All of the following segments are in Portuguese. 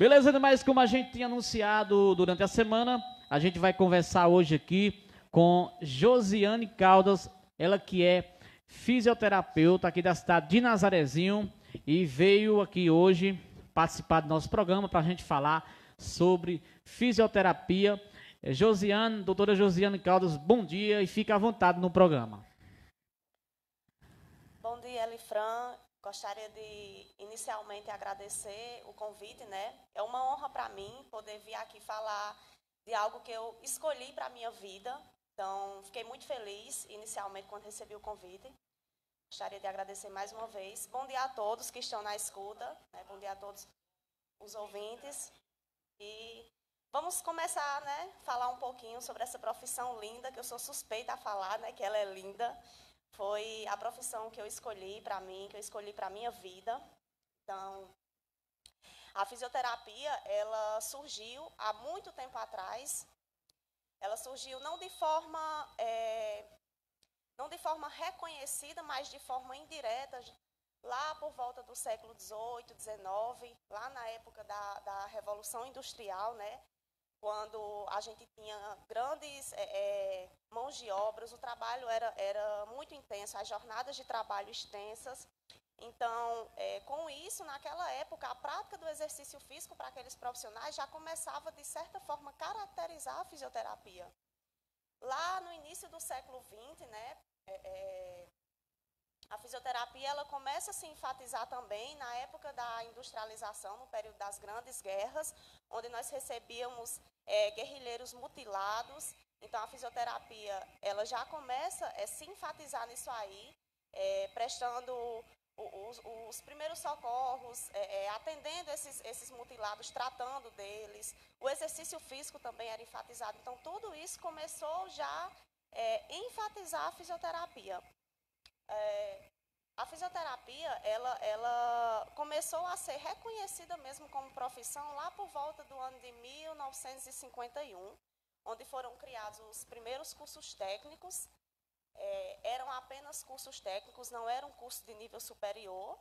Beleza, mas como a gente tinha anunciado durante a semana, a gente vai conversar hoje aqui com Josiane Caldas, ela que é fisioterapeuta aqui da cidade de Nazarezinho e veio aqui hoje participar do nosso programa para a gente falar sobre fisioterapia. Josiane, doutora Josiane Caldas, bom dia e fique à vontade no programa. Bom dia, Elifran. Gostaria de inicialmente agradecer o convite, né? É uma honra para mim poder vir aqui falar de algo que eu escolhi para a minha vida. Então, fiquei muito feliz inicialmente quando recebi o convite. Gostaria de agradecer mais uma vez. Bom dia a todos que estão na escuta, né? Bom dia a todos os ouvintes. E vamos começar, né? Falar um pouquinho sobre essa profissão linda, que eu sou suspeita a falar, né? Que ela é linda. Foi a profissão que eu escolhi para mim, que eu escolhi para a minha vida. Então, a fisioterapia, ela surgiu há muito tempo atrás. Ela surgiu não de forma reconhecida, mas de forma indireta, lá por volta do século XVIII, XIX, lá na época da Revolução Industrial, né? Quando a gente tinha grandes mãos de obras, o trabalho era muito intenso, as jornadas de trabalho extensas. Então, com isso, naquela época, a prática do exercício físico para aqueles profissionais já começava, de certa forma, a caracterizar a fisioterapia. Lá no início do século XX, né, a fisioterapia ela começa a se enfatizar também na época da industrialização, no período das grandes guerras, onde nós recebíamos guerrilheiros mutilados. Então, a fisioterapia ela já começa a se enfatizar nisso aí, prestando os primeiros socorros, atendendo esses mutilados, tratando deles. O exercício físico também era enfatizado. Então, tudo isso começou já a enfatizar a fisioterapia. A fisioterapia ela começou a ser reconhecida mesmo como profissão lá por volta do ano de 1951, onde foram criados os primeiros cursos técnicos. Eram apenas cursos técnicos, não eram cursos de nível superior.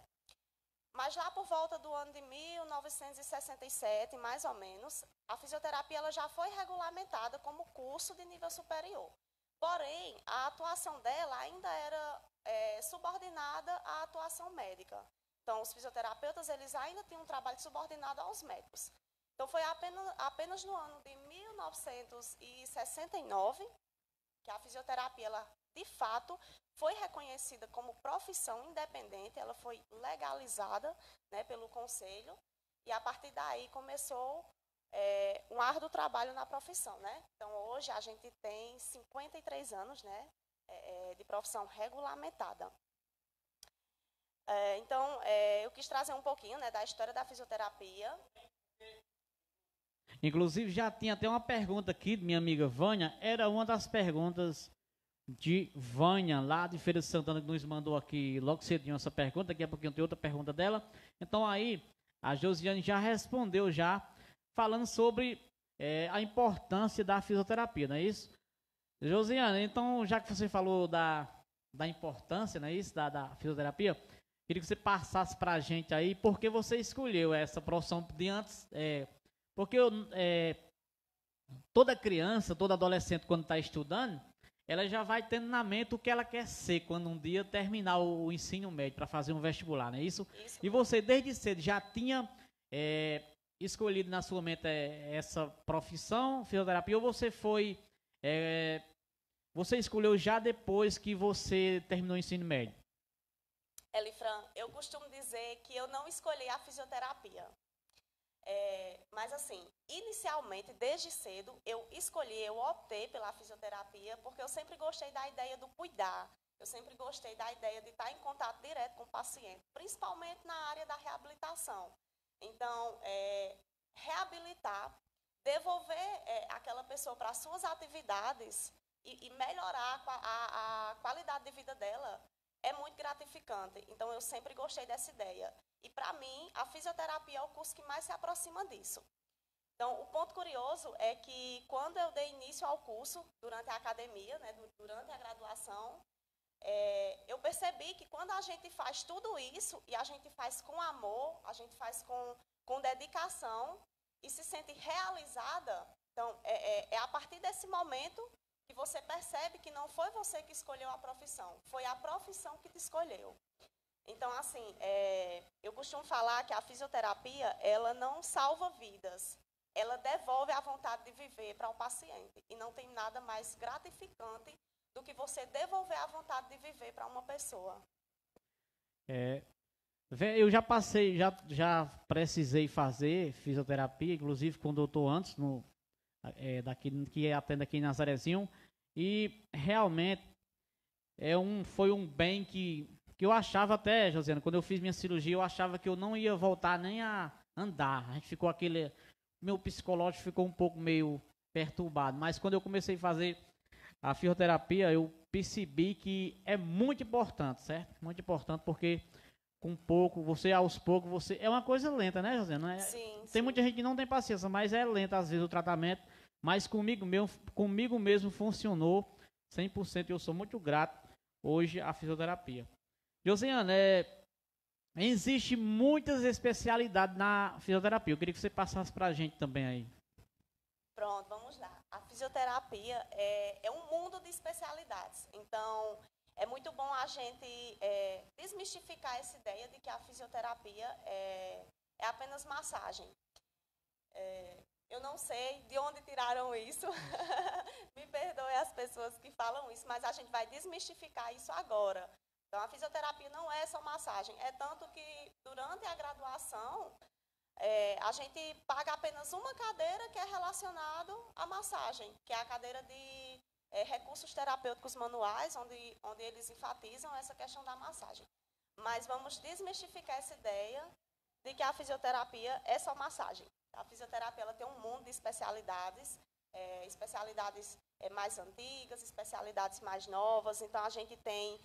Mas lá por volta do ano de 1967, mais ou menos, a fisioterapia ela já foi regulamentada como curso de nível superior. Porém, a atuação dela ainda era subordinada à atuação médica. Então, os fisioterapeutas eles ainda tinham um trabalho subordinado aos médicos. Então, foi apenas no ano de 1969 que a fisioterapia, ela, de fato, foi reconhecida como profissão independente, ela foi legalizada, né, pelo Conselho, e a partir daí começou um árduo trabalho na profissão, né? Então, hoje a gente tem 53 anos, né, de profissão regulamentada. Então, eu quis trazer um pouquinho, né, da história da fisioterapia. Inclusive, já tinha até uma pergunta aqui de minha amiga Vânia, era uma das perguntas de Vânia, lá de Feira de Santana, que nos mandou aqui logo cedinho essa pergunta, daqui a pouquinho tem outra pergunta dela. Então aí, a Josiane já respondeu já, falando sobre a importância da fisioterapia, não é isso? Josiane, então, já que você falou da importância, não é isso, da fisioterapia, queria que você passasse para a gente aí, por que você escolheu essa profissão de antes, porque toda criança, todo adolescente, quando está estudando, ela já vai tendo na mente o que ela quer ser quando um dia terminar o ensino médio para fazer um vestibular, não é isso? E você, desde cedo, já tinha escolhido na sua mente essa profissão, fisioterapia, ou você você escolheu já depois que você terminou o ensino médio? Elifran, eu costumo dizer que eu não escolhi a fisioterapia. Mas assim, inicialmente, desde cedo, eu optei pela fisioterapia porque eu sempre gostei da ideia do cuidar, eu sempre gostei da ideia de estar em contato direto com o paciente, principalmente na área da reabilitação. Então, reabilitar, devolver aquela pessoa para as suas atividades e melhorar a qualidade de vida dela é muito gratificante. Então, eu sempre gostei dessa ideia. E, para mim, a fisioterapia é o curso que mais se aproxima disso. Então, o ponto curioso é que, quando eu dei início ao curso, durante a academia, né, durante a graduação, eu percebi que quando a gente faz tudo isso, e a gente faz com amor, a gente faz com dedicação, e se sente realizada, então, é a partir desse momento que você percebe que não foi você que escolheu a profissão, foi a profissão que te escolheu. Então, assim, eu costumo falar que a fisioterapia, ela não salva vidas, ela devolve a vontade de viver para o paciente. E não tem nada mais gratificante do que você devolver a vontade de viver para uma pessoa. Eu já passei, já precisei fazer fisioterapia, inclusive com o doutor antes, daqui, que atende aqui em Nazarezinho, e realmente foi um bem que eu achava até, Josiana, quando eu fiz minha cirurgia, eu achava que eu não ia voltar nem a andar. A gente ficou meu psicológico ficou um pouco meio perturbado, mas quando eu comecei a fazer a fisioterapia, eu percebi que é muito importante, certo? Muito importante porque aos poucos, é uma coisa lenta, né, Josiana? Sim, tem muita gente que não tem paciência, mas é lenta às vezes o tratamento, mas comigo mesmo funcionou 100%, eu sou muito grato hoje à fisioterapia. Josiana, existe muitas especialidades na fisioterapia. Eu queria que você passasse para a gente também aí. Pronto, vamos lá. A fisioterapia é um mundo de especialidades. Então, é muito bom a gente desmistificar essa ideia de que a fisioterapia é apenas massagem. Eu não sei de onde tiraram isso. Me perdoe as pessoas que falam isso, mas a gente vai desmistificar isso agora. Então, a fisioterapia não é só massagem. É tanto que, durante a graduação, a gente paga apenas uma cadeira que é relacionada à massagem, que é a cadeira de recursos terapêuticos manuais, onde eles enfatizam essa questão da massagem. Mas vamos desmistificar essa ideia de que a fisioterapia é só massagem. A fisioterapia ela tem um mundo de especialidades, especialidades mais antigas, especialidades mais novas. Então, a gente tem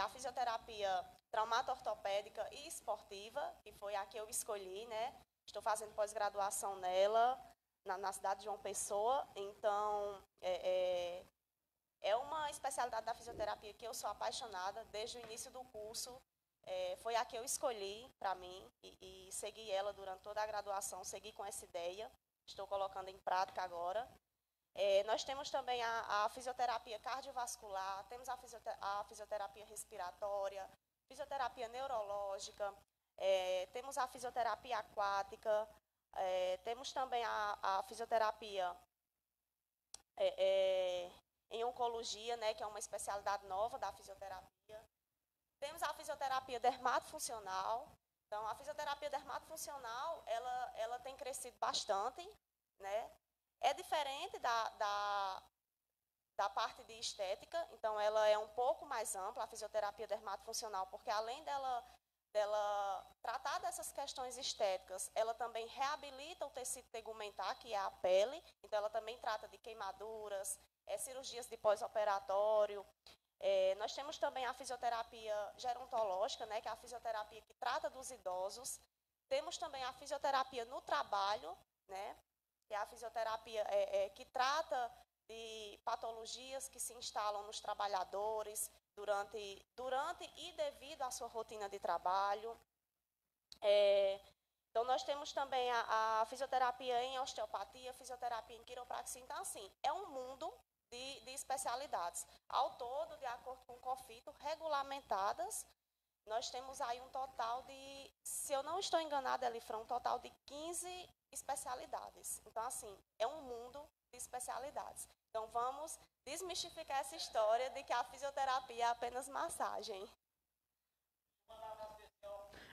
a fisioterapia traumato-ortopédica e esportiva, que foi a que eu escolhi, né? Estou fazendo pós-graduação nela, na cidade de João Pessoa. Então, é uma especialidade da fisioterapia que eu sou apaixonada desde o início do curso. Foi a que eu escolhi para mim e segui ela durante toda a graduação, segui com essa ideia. Estou colocando em prática agora. Nós temos também a fisioterapia cardiovascular, temos a fisioterapia respiratória, fisioterapia neurológica, temos a fisioterapia aquática, temos também a fisioterapia em oncologia, né, que é uma especialidade nova da fisioterapia. Temos a fisioterapia dermatofuncional. Então, a fisioterapia dermatofuncional, ela tem crescido bastante, né? É diferente da parte de estética, então ela é um pouco mais ampla, a fisioterapia dermatofuncional, porque além dela tratar dessas questões estéticas, ela também reabilita o tecido tegumentar, que é a pele, então ela também trata de queimaduras, cirurgias de pós-operatório. Nós temos também a fisioterapia gerontológica, né, que é a fisioterapia que trata dos idosos. Temos também a fisioterapia no trabalho, né, que é a fisioterapia que trata de patologias que se instalam nos trabalhadores durante e devido à sua rotina de trabalho. Então, nós temos também a fisioterapia em osteopatia, fisioterapia em quiropraxia. Então, assim, é um mundo de especialidades. Ao todo, de acordo com o COFITO, regulamentadas, nós temos aí um total de, se eu não estou enganada, Elifrão, um total de 15 especialidades. Então, assim, é um mundo de especialidades. Então, vamos desmistificar essa história de que a fisioterapia é apenas massagem.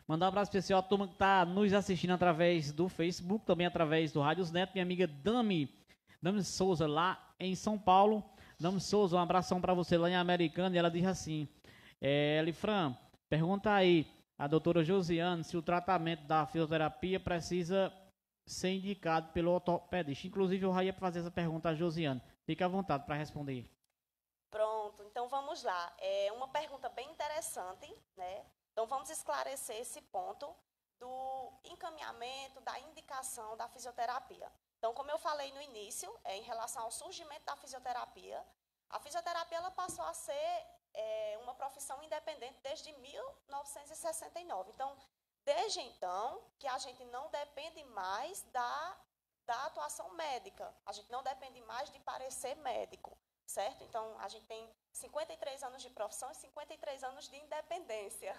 Mandar um abraço especial à turma que está nos assistindo através do Facebook, também através do Rádios Neto, minha amiga Dami Souza, lá em São Paulo. Dami Souza, um abração para você lá em Americana, e ela diz assim, Elifran, pergunta aí a doutora Josiane se o tratamento da fisioterapia precisa ser indicado pelo ortopedista. Inclusive, eu já ia fazer essa pergunta a Josiane. Fique à vontade para responder. Pronto, então vamos lá. É uma pergunta bem interessante, né? Então, vamos esclarecer esse ponto do encaminhamento, da indicação da fisioterapia. Então, como eu falei no início, em relação ao surgimento da fisioterapia, a fisioterapia ela passou a ser uma profissão independente desde 1969. Então, desde então, que a gente não depende mais da atuação médica, a gente não depende mais de parecer médico, certo? Então, a gente tem 53 anos de profissão e 53 anos de independência.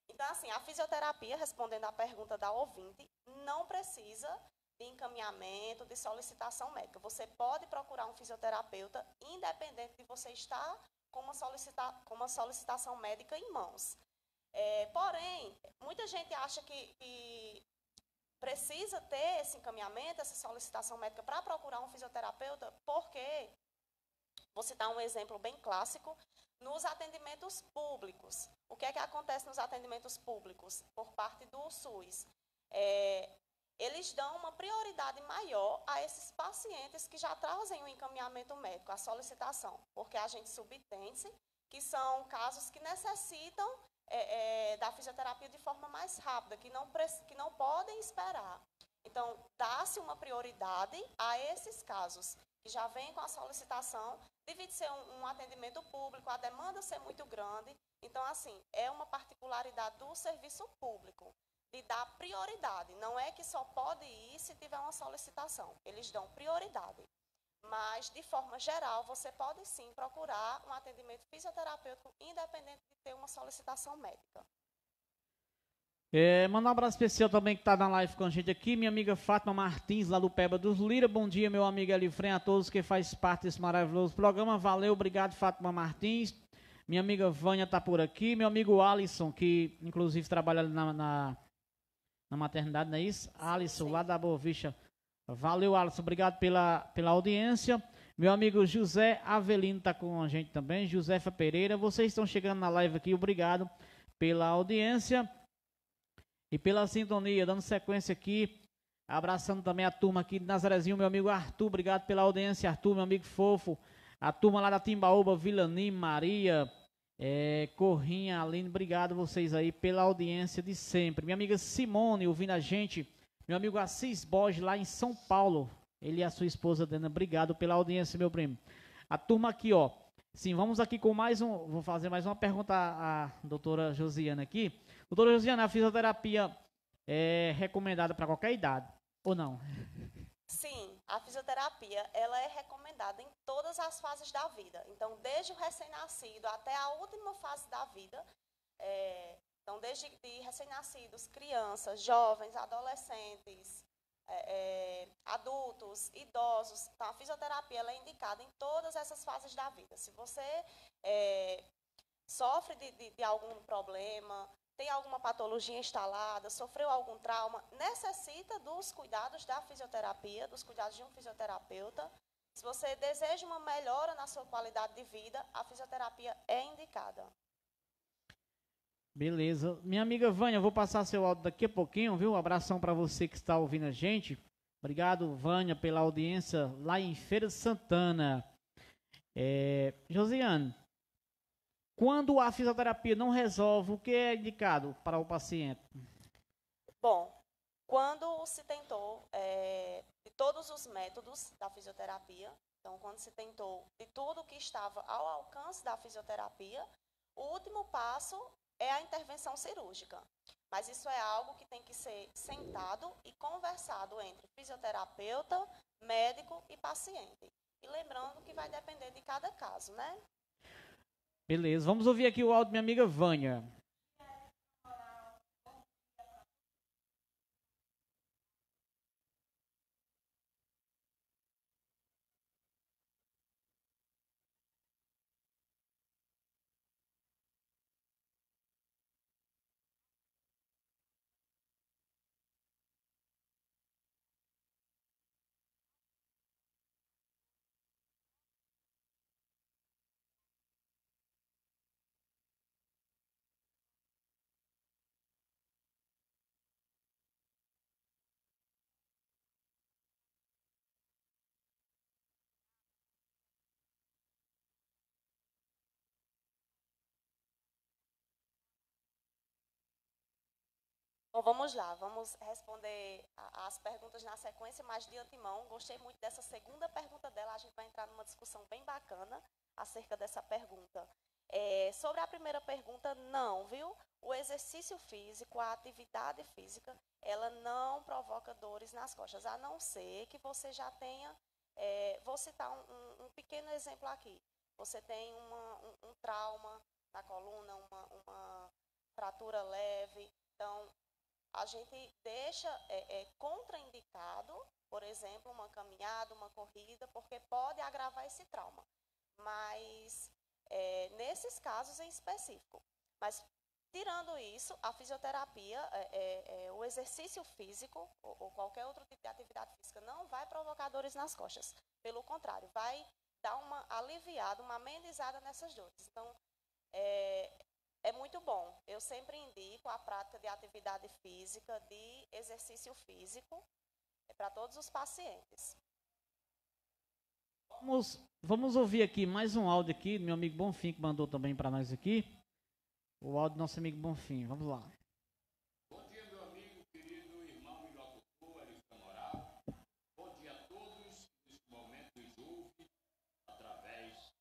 Então, assim, a fisioterapia, respondendo à pergunta da ouvinte, não precisa de encaminhamento, de solicitação médica. Você pode procurar um fisioterapeuta, independente de você estar com uma solicitação médica em mãos. Porém, muita gente acha que precisa ter esse encaminhamento, essa solicitação médica para procurar um fisioterapeuta, porque, vou citar um exemplo bem clássico, nos atendimentos públicos. O que é que acontece nos atendimentos públicos por parte do SUS? Eles dão uma prioridade maior a esses pacientes que já trazem o encaminhamento médico, a solicitação, porque a gente subentende que são casos que necessitam da fisioterapia de forma mais rápida, que não podem esperar. Então, dá-se uma prioridade a esses casos que já vêm com a solicitação, devido ser um atendimento público, a demanda ser muito grande. Então, assim, é uma particularidade do serviço público de dar prioridade. Não é que só pode ir se tiver uma solicitação. Eles dão prioridade. Mas, de forma geral, você pode sim procurar um atendimento fisioterapêutico, independente de ter uma solicitação médica. Mandar um abraço especial também que está na live com a gente aqui, minha amiga Fátima Martins, lá do Peba dos Lira. Bom dia, meu amigo Elifrem, a todos que faz parte desse maravilhoso programa. Valeu, obrigado, Fátima Martins. Minha amiga Vânia está por aqui. Meu amigo Alisson, que inclusive trabalha na maternidade, não é isso? Alisson, sim, lá da Boa Vista. Valeu, Alisson, obrigado pela audiência. Meu amigo José Avelino está com a gente também, Josefa Pereira. Vocês estão chegando na live aqui, obrigado pela audiência e pela sintonia, dando sequência aqui, abraçando também a turma aqui de Nazarezinho, meu amigo Arthur, obrigado pela audiência, Arthur, meu amigo fofo, a turma lá da Timbaúba, Vilani, Maria, Corrinha, Aline, obrigado vocês aí pela audiência de sempre. Minha amiga Simone, ouvindo a gente, meu amigo Assis Borges, lá em São Paulo, ele e a sua esposa, Dana, obrigado pela audiência, meu primo. A turma aqui, ó, sim, vamos aqui com vou fazer mais uma pergunta à doutora Josiana aqui. Doutora Josiana, a fisioterapia é recomendada para qualquer idade, ou não? Sim, a fisioterapia ela é recomendada em todas as fases da vida. Então, desde o recém-nascido até a última fase da vida. Então, desde recém-nascidos, crianças, jovens, adolescentes, adultos, idosos. Então, a fisioterapia ela é indicada em todas essas fases da vida. Se você sofre de algum problema, tem alguma patologia instalada, sofreu algum trauma, necessita dos cuidados da fisioterapia, dos cuidados de um fisioterapeuta. Se você deseja uma melhora na sua qualidade de vida, a fisioterapia é indicada. Beleza. Minha amiga Vânia, eu vou passar seu áudio daqui a pouquinho, viu? Um abração para você que está ouvindo a gente. Obrigado, Vânia, pela audiência lá em Feira de Santana. Josiane, quando a fisioterapia não resolve, o que é indicado para o paciente? Bom, quando se tentou de todos os métodos da fisioterapia, então quando se tentou de tudo que estava ao alcance da fisioterapia, o último passo é a intervenção cirúrgica. Mas isso é algo que tem que ser sentado e conversado entre fisioterapeuta, médico e paciente. E lembrando que vai depender de cada caso, né? Beleza, vamos ouvir aqui o áudio da minha amiga Vânia. Bom, vamos lá, vamos responder as perguntas na sequência, mas de antemão, gostei muito dessa segunda pergunta dela, a gente vai entrar numa discussão bem bacana acerca dessa pergunta. Sobre a primeira pergunta, não, viu? O exercício físico, a atividade física, ela não provoca dores nas costas, a não ser que você já tenha, vou citar um pequeno exemplo aqui. Você tem um trauma na coluna, uma fratura leve, então a gente deixa contraindicado, por exemplo, uma caminhada, uma corrida, porque pode agravar esse trauma. Mas nesses casos em específico. Mas tirando isso, a fisioterapia, o exercício físico ou qualquer outro tipo de atividade física não vai provocar dores nas costas. Pelo contrário, vai dar uma aliviada, uma amenizada nessas dores. Então, é muito bom. Eu sempre indico a prática de atividade física, de exercício físico, para todos os pacientes. Vamos ouvir aqui mais um áudio aqui, meu amigo Bonfim que mandou também para nós aqui. O áudio do nosso amigo Bonfim, vamos lá. Bom dia, meu amigo, querido irmão e locutor, Elis Camoral. Bom dia a todos que neste momento nos ouvem através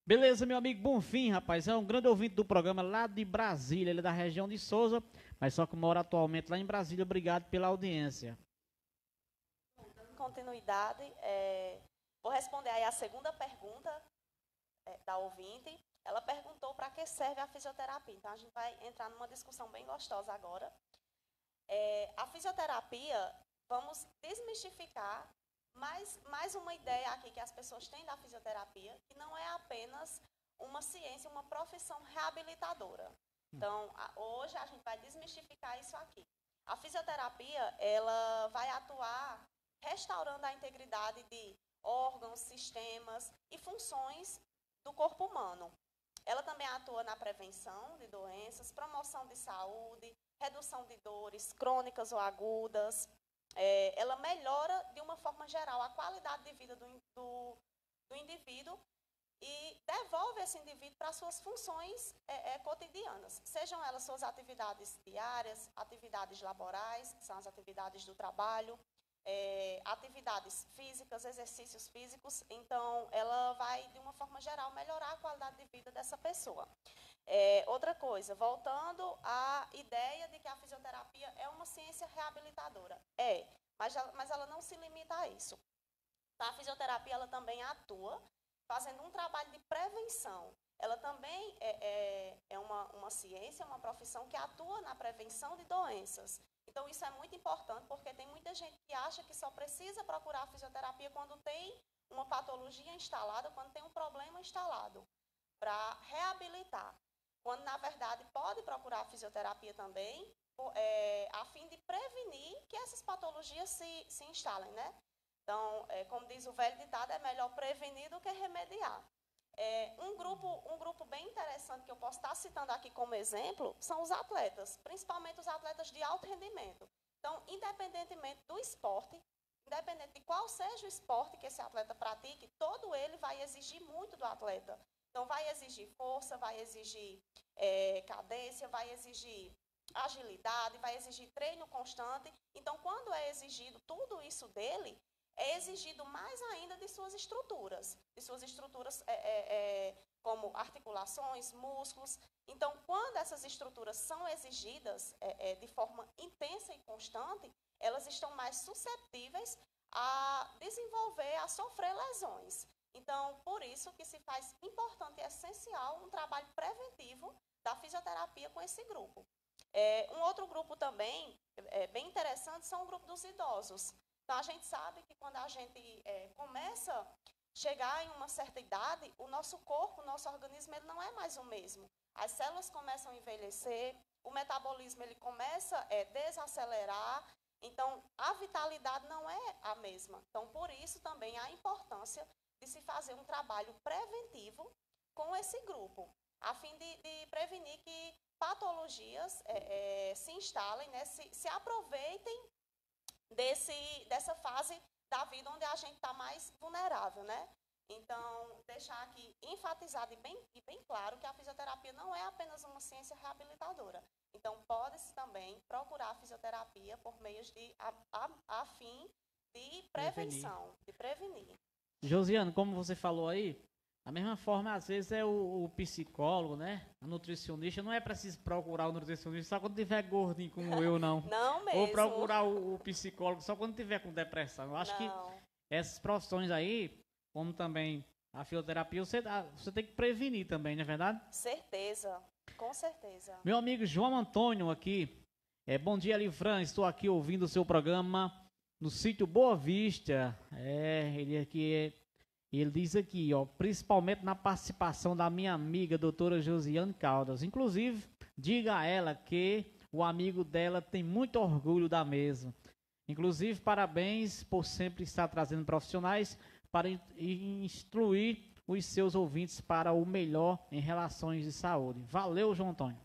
Beleza, meu amigo Bonfim, rapaz, é um grande ouvinte do programa lá de Brasília, ele é da região de Souza, mas só que mora atualmente lá em Brasília. Obrigado pela audiência. Continuidade, vou responder aí a segunda pergunta da ouvinte. Ela perguntou para que serve a fisioterapia. Então, a gente vai entrar numa discussão bem gostosa agora. A fisioterapia, vamos desmistificar mais uma ideia aqui que as pessoas têm da fisioterapia, que não é apenas uma ciência, uma profissão reabilitadora. Então, hoje a gente vai desmistificar isso aqui. A fisioterapia, ela vai atuar restaurando a integridade de órgãos, sistemas e funções do corpo humano. Ela também atua na prevenção de doenças, promoção de saúde, redução de dores crônicas ou agudas. Ela melhora, de uma forma geral, a qualidade de vida do indivíduo e devolve esse indivíduo para suas funções cotidianas, sejam elas suas atividades diárias, atividades laborais, que são as atividades do trabalho, atividades físicas, exercícios físicos, então ela vai, de uma forma geral, melhorar a qualidade de vida dessa pessoa. Outra coisa, voltando à ideia de que a fisioterapia é uma ciência reabilitadora. Mas ela não se limita a isso. A fisioterapia ela também atua fazendo um trabalho de prevenção. Ela também é uma ciência, uma profissão que atua na prevenção de doenças. Então, isso é muito importante, porque tem muita gente que acha que só precisa procurar a fisioterapia quando tem uma patologia instalada, quando tem um problema instalado, para reabilitar. Quando, na verdade, pode procurar a fisioterapia também, a fim de prevenir que essas patologias se instalem, né? Então, como diz o velho ditado, é melhor prevenir do que remediar. Um grupo bem interessante que eu posso estar citando aqui como exemplo são os atletas, principalmente os atletas de alto rendimento. Então, independentemente do esporte, independente de qual seja o esporte que esse atleta pratique, todo ele vai exigir muito do atleta. Então, vai exigir força, vai exigir cadência, vai exigir agilidade, vai exigir treino constante. Então, quando é exigido tudo isso dele, é exigido mais ainda de suas estruturas como articulações, músculos. Então, quando essas estruturas são exigidas de forma intensa e constante, elas estão mais suscetíveis a desenvolver, a sofrer lesões. Então, por isso que se faz importante e essencial um trabalho preventivo da fisioterapia com esse grupo. Um outro grupo também bem interessante são o grupo dos idosos. Então, a gente sabe que quando a gente começa a chegar em uma certa idade, o nosso corpo, o nosso organismo, ele não é mais o mesmo. As células começam a envelhecer, o metabolismo ele começa a desacelerar, então a vitalidade não é a mesma. Então, por isso também a importância de se fazer um trabalho preventivo com esse grupo, a fim de prevenir que patologias se instalem, né, se aproveitem dessa fase da vida onde a gente está mais vulnerável, né? Então, deixar aqui enfatizado e bem claro que a fisioterapia não é apenas uma ciência reabilitadora. Então, pode-se também procurar a fisioterapia por meios a fim de prevenção, de prevenir. Josiane, como você falou aí, da mesma forma, às vezes é o psicólogo, né? A nutricionista, não é preciso procurar o nutricionista só quando tiver gordinho como eu, não. Não mesmo. Ou procurar o psicólogo só quando tiver com depressão. Eu acho que essas profissões aí, como também a fisioterapia, você tem que prevenir também, não é verdade? Certeza, com certeza. Meu amigo João Antônio aqui, bom dia, Livran, estou aqui ouvindo o seu programa no sítio Boa Vista. Ele diz aqui, ó, principalmente na participação da minha amiga, doutora Josiane Caldas. Inclusive, diga a ela que o amigo dela tem muito orgulho da mesma. Inclusive, parabéns por sempre estar trazendo profissionais para instruir os seus ouvintes para o melhor em relações de saúde. Valeu, João Antônio.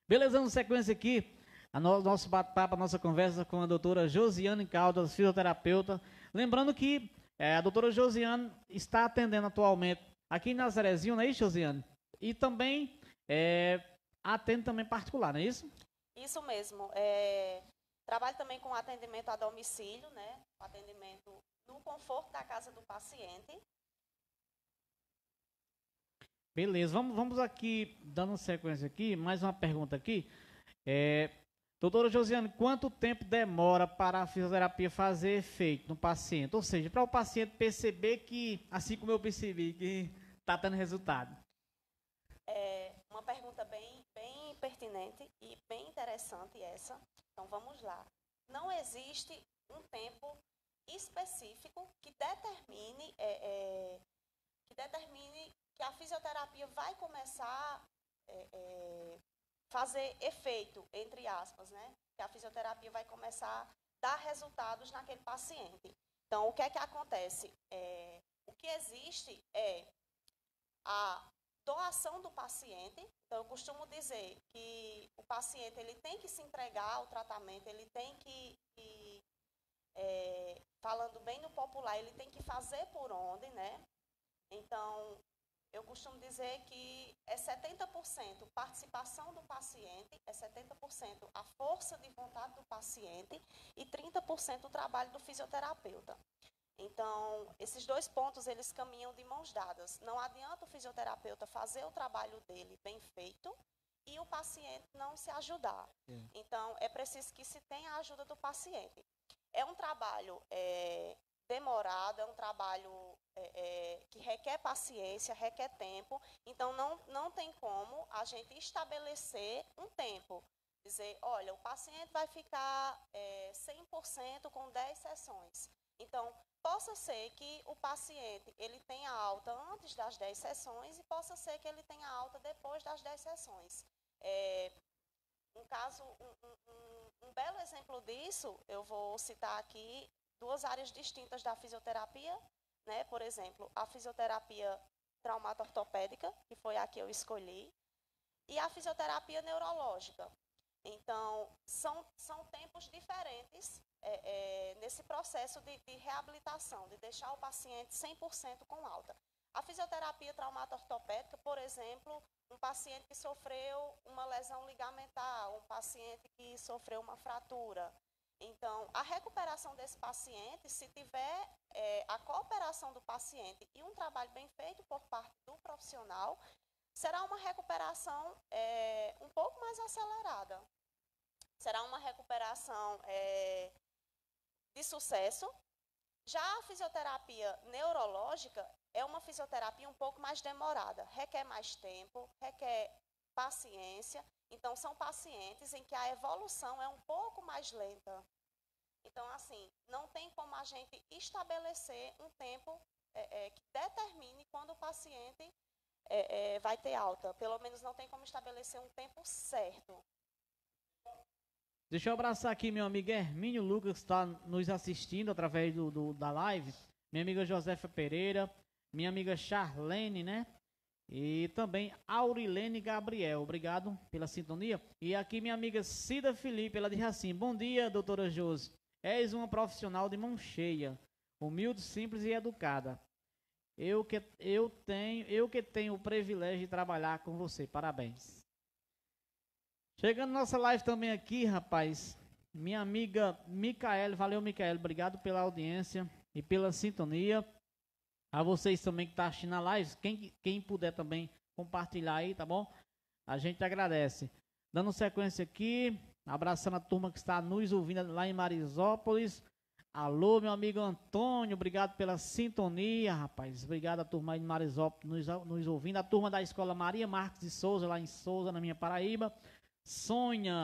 Beleza, na sequência aqui, nosso bate-papo, a nossa conversa com a doutora Josiane Caldas, fisioterapeuta. Lembrando que a doutora Josiane está atendendo atualmente aqui em Nazarezinho, não é isso, Josiane? E também atende também particular, não é isso? Isso mesmo. Trabalho também com atendimento a domicílio, né? Atendimento no conforto da casa do paciente. Beleza, vamos aqui, dando sequência aqui, mais uma pergunta aqui. Doutora Josiane, quanto tempo demora para a fisioterapia fazer efeito no paciente? Ou seja, para o paciente perceber que, assim como eu percebi, que está tendo resultado. Uma pergunta bem pertinente e bem interessante essa. Então, vamos lá. Não existe um tempo específico que determine que a fisioterapia vai começar fazer efeito, entre aspas, né? Que a fisioterapia vai começar a dar resultados naquele paciente. Então, o que é que acontece? O que existe é a doação do paciente. Então, eu costumo dizer que o paciente ele tem que se entregar ao tratamento, ele tem que falando bem no popular, ele tem que fazer por onde, né? Então, eu costumo dizer que é 70% participação do paciente, é 70% a força de vontade do paciente e 30% o trabalho do fisioterapeuta. Então, esses dois pontos, eles caminham de mãos dadas. Não adianta o fisioterapeuta fazer o trabalho dele bem feito e o paciente não se ajudar. Então, é preciso que se tenha a ajuda do paciente. É um trabalho demorado, é um trabalho que requer paciência, requer tempo. Então, não tem como a gente estabelecer um tempo. Dizer, olha, o paciente vai ficar 100% com 10 sessões. Então, possa ser que o paciente ele tenha alta antes das 10 sessões e possa ser que ele tenha alta depois das 10 sessões. Um belo exemplo disso, eu vou citar aqui duas áreas distintas da fisioterapia, né? Por exemplo, a fisioterapia traumato-ortopédica, que foi a que eu escolhi, e a fisioterapia neurológica. Então, são tempos diferentes nesse processo de reabilitação, de deixar o paciente 100% com alta. A fisioterapia traumato-ortopédica, por exemplo, um paciente que sofreu uma lesão ligamentar, um paciente que sofreu uma fratura. Então, a recuperação desse paciente, se tiver a cooperação do paciente e um trabalho bem feito por parte do profissional, será uma recuperação um pouco mais acelerada. Será uma recuperação de sucesso. Já a fisioterapia neurológica é uma fisioterapia um pouco mais demorada, requer mais tempo, requer paciência. Então, são pacientes em que a evolução é um pouco mais lenta. Então, assim, não tem como a gente estabelecer um tempo que determine quando o paciente vai ter alta. Pelo menos não tem como estabelecer um tempo certo. Deixa eu abraçar aqui meu amigo Hermínio Lucas, que está nos assistindo através da live. Minha amiga Josefa Pereira, minha amiga Charlene, né? E também Aurilene Gabriel, obrigado pela sintonia. E aqui minha amiga Cida Felipe, ela diz assim: bom dia, doutora Josi. És uma profissional de mão cheia, humilde, simples e educada. Eu que tenho o privilégio de trabalhar com você, parabéns. Chegando nossa live também aqui, rapaz, minha amiga Micaele, valeu Micaele, obrigado pela audiência e pela sintonia. A vocês também que estão assistindo a live, quem puder também compartilhar aí, tá bom? A gente agradece. Dando sequência aqui, abraçando a turma que está nos ouvindo lá em Marisópolis. Alô, meu amigo Antônio, obrigado pela sintonia, rapaz. Obrigado a turma aí de Marisópolis nos ouvindo. A turma da Escola Maria Marques de Souza, lá em Souza, na minha Paraíba. Sônia,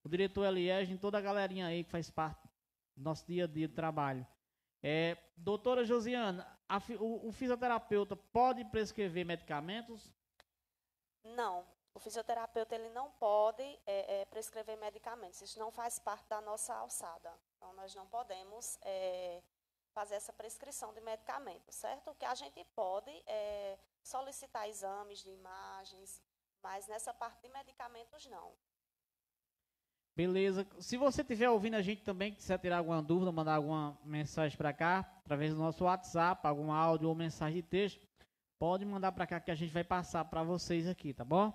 o diretor Eliege, toda a galerinha aí que faz parte do nosso dia a dia de trabalho. Doutora Josiana, o fisioterapeuta pode prescrever medicamentos? Não, o fisioterapeuta ele não pode prescrever medicamentos. Isso não faz parte da nossa alçada. Então, nós não podemos fazer essa prescrição de medicamentos, certo? O que a gente pode solicitar exames de imagens, mas nessa parte de medicamentos, não. Beleza. Se você estiver ouvindo a gente também, quiser tirar alguma dúvida, mandar alguma mensagem para cá, através do nosso WhatsApp, algum áudio ou mensagem de texto, pode mandar para cá que a gente vai passar para vocês aqui, tá bom?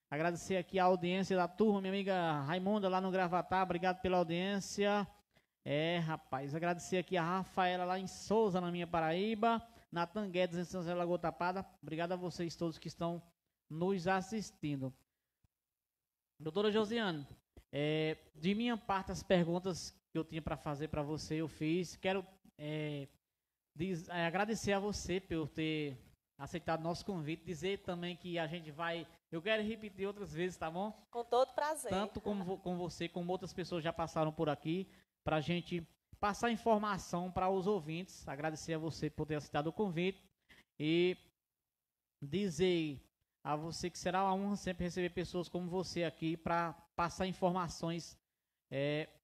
Agradecer aqui a audiência da turma, minha amiga Raimunda lá no Gravatá, obrigado pela audiência. Rapaz, agradecer aqui a Rafaela lá em Souza, na minha Paraíba, Natan Guedes em São José Lagoa Tapada, obrigado a vocês todos que estão nos assistindo. Doutora Josiane, de minha parte, as perguntas que eu tinha para fazer para você, eu fiz. Quero agradecer a você por ter aceitado nosso convite, dizer também que a gente vai, eu quero repetir outras vezes, tá bom? Com todo prazer. Tanto com você, como outras pessoas já passaram por aqui, para a gente passar informação para os ouvintes. Agradecer a você por ter aceitado o convite e dizer a você que será uma honra sempre receber pessoas como você aqui para passar informações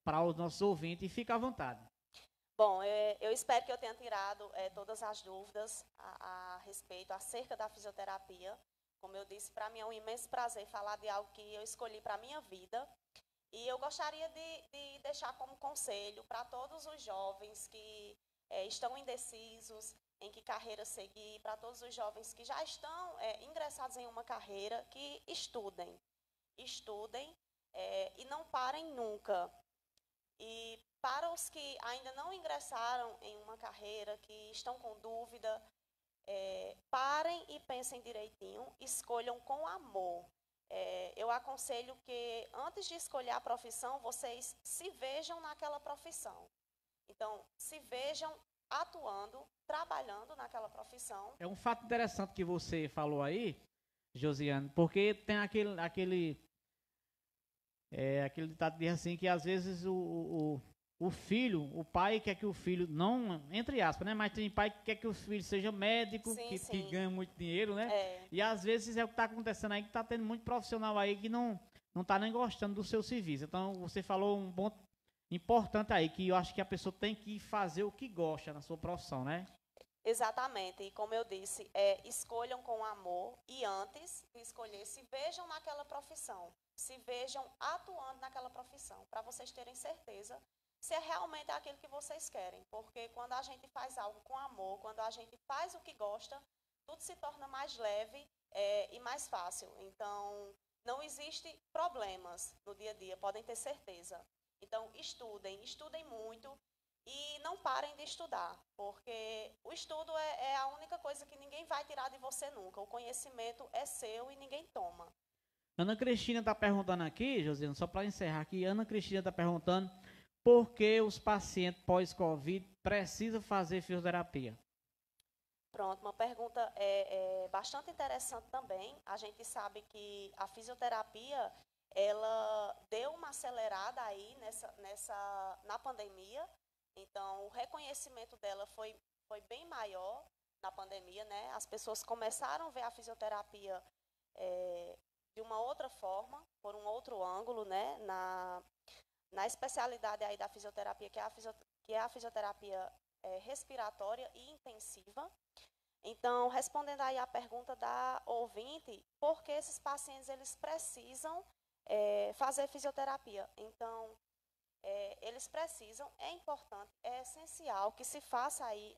para os nossos ouvintes, e fica à vontade. Bom, eu espero que eu tenha tirado todas as dúvidas a respeito, acerca da fisioterapia. Como eu disse, para mim é um imenso prazer falar de algo que eu escolhi para a minha vida. E eu gostaria de deixar como conselho para todos os jovens que estão indecisos, em que carreira seguir, para todos os jovens que já estão ingressados em uma carreira, que estudem. Estudem e não parem nunca. E para os que ainda não ingressaram em uma carreira, que estão com dúvida, parem e pensem direitinho, escolham com amor. Eu aconselho que, antes de escolher a profissão, vocês se vejam naquela profissão. Então, se vejam atuando, trabalhando naquela profissão. É um fato interessante que você falou aí, Josiane, porque tem aquele ditado que diz assim, que às vezes o filho, o pai quer que o filho, não, entre aspas, né? Mas tem pai que quer que o filho seja médico, Sim, que ganha muito dinheiro, né? É. E às vezes é o que está acontecendo aí, que está tendo muito profissional aí que não está nem gostando do seu serviço. Então, você falou um ponto importante aí, que eu acho que a pessoa tem que fazer o que gosta na sua profissão, né? Exatamente, e como eu disse, escolham com amor e, antes de escolher, se vejam naquela profissão, se vejam atuando naquela profissão, para vocês terem certeza se é realmente aquilo que vocês querem, porque quando a gente faz algo com amor, quando a gente faz o que gosta, tudo se torna mais leve e mais fácil. Então, não existem problemas no dia a dia, podem ter certeza. Então, estudem muito. E não parem de estudar, porque o estudo é a única coisa que ninguém vai tirar de você nunca. O conhecimento é seu e ninguém toma. Ana Cristina está perguntando aqui, Josiane, só para encerrar aqui, Ana Cristina está perguntando por que os pacientes pós-Covid precisam fazer fisioterapia. Pronto, uma pergunta bastante interessante também. A gente sabe que a fisioterapia, ela deu uma acelerada aí na pandemia. Então, o reconhecimento dela foi bem maior na pandemia, né? As pessoas começaram a ver a fisioterapia de uma outra forma, por um outro ângulo, né? Na especialidade aí da fisioterapia, que é a fisioterapia respiratória e intensiva. Então, respondendo aí a pergunta da ouvinte, por que esses pacientes eles precisam fazer fisioterapia? Então, eles precisam, é importante, é essencial que se faça aí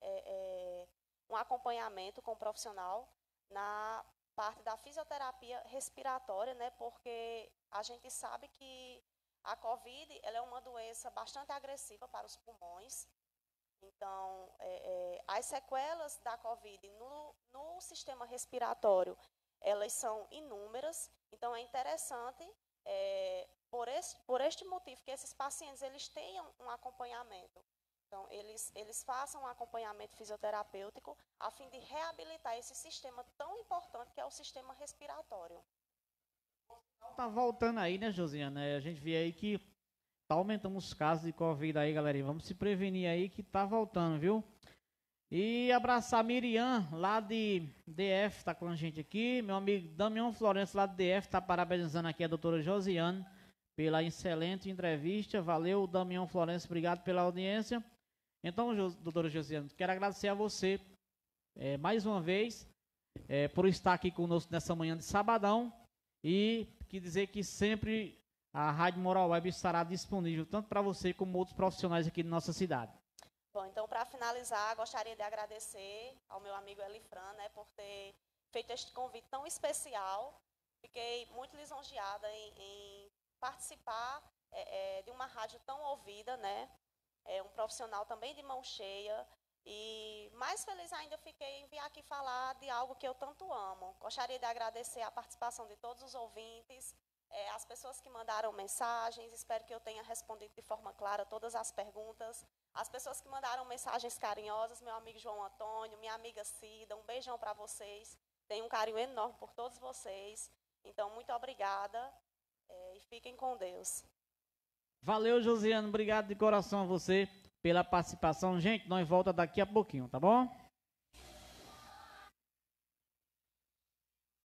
um acompanhamento com o profissional na parte da fisioterapia respiratória, né? Porque a gente sabe que a COVID ela é uma doença bastante agressiva para os pulmões. Então, as sequelas da COVID no sistema respiratório, elas são inúmeras. Então, é interessante por este motivo, que esses pacientes eles tenham um acompanhamento. Então, eles façam um acompanhamento fisioterapêutico a fim de reabilitar esse sistema tão importante que é o sistema respiratório. Tá voltando aí, né, Josiane? A gente vê aí que tá aumentando os casos de Covid aí, galerinha. Vamos se prevenir aí que tá voltando, viu? E abraçar a Miriam, lá de DF, tá com a gente aqui. Meu amigo Damião Florencio, lá de DF, tá parabenizando aqui a doutora Josiane pela excelente entrevista. Valeu, Damião Florencio, obrigado pela audiência. Então, doutora Josiane, quero agradecer a você mais uma vez por estar aqui conosco nessa manhã de sabadão e que dizer que sempre a Rádio Moral Web estará disponível tanto para você como outros profissionais aqui de nossa cidade. Bom, então, para finalizar, gostaria de agradecer ao meu amigo Elifran, né, por ter feito este convite tão especial. Fiquei muito lisonjeada em participar de uma rádio tão ouvida, né? Um profissional também de mão cheia. E mais feliz ainda fiquei em vir aqui falar de algo que eu tanto amo. Gostaria de agradecer a participação de todos os ouvintes, as pessoas que mandaram mensagens. Espero que eu tenha respondido de forma clara todas as perguntas. As pessoas que mandaram mensagens carinhosas, meu amigo João Antônio, minha amiga Cida, um beijão para vocês. Tenho um carinho enorme por todos vocês. Então, muito obrigada e fiquem com Deus. Valeu, Josiane. Obrigado de coração a você pela participação. Gente, nós volta daqui a pouquinho, tá bom?